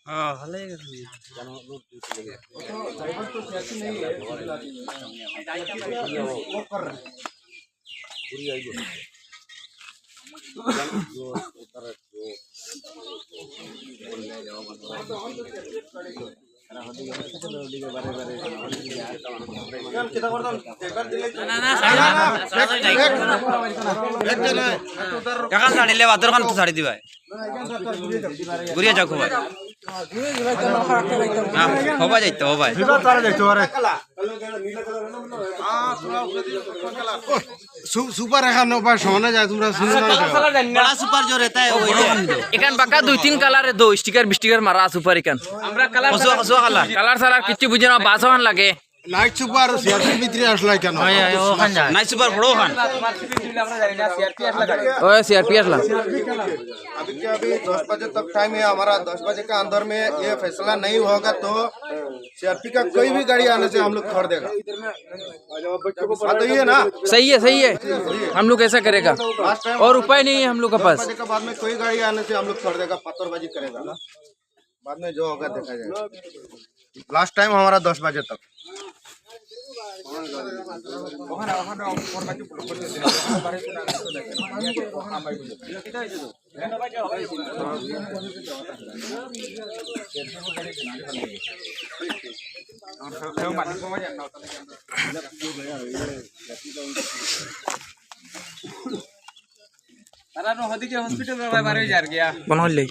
हाँ हले এখন সাড়ি লে বাদর খান তো সাড়ি দিবাই ঘুরিয়ে যাও খুব হবা যাইতো হবাই সুপার এখন সমানে যায় তোমরা बड़ा सुपर जो रहता है वो এখান বাকা 2-3 কালারে দো স্টিকার বিস্টিকার মারা সুপার এখান আমরা কালার হসো হসো কালার কালার সালার কিছু বুঝে না বাসওয়ান লাগে নাইট সুপার সিআরপি ভিতরে আসলে কেন नाइट सुपर बड़ो खान ওই সিআরপি আসলা अभी के अभी 10 बजे तक टाइम है हमारा 10 बजे के अंदर में ये फैसला नहीं होगा तो सीआरपी का कोई भी गाड़ी आने से हम लोग छोड़ देगा तो ये ना सही है हम लोग ऐसा करेगा और उपाय नहीं है हम लोग के 10 पास बजे के बाद में कोई गाड़ी आने से हम लोग छोड़ देगा पत्थरबाजी करेगा बाद में जो होगा देखा जाएगा लास्ट टाइम हमारा 10 बजे तक তারা হদিকে হসপিটাল বারে বারে যার গিয়া কোন হইলে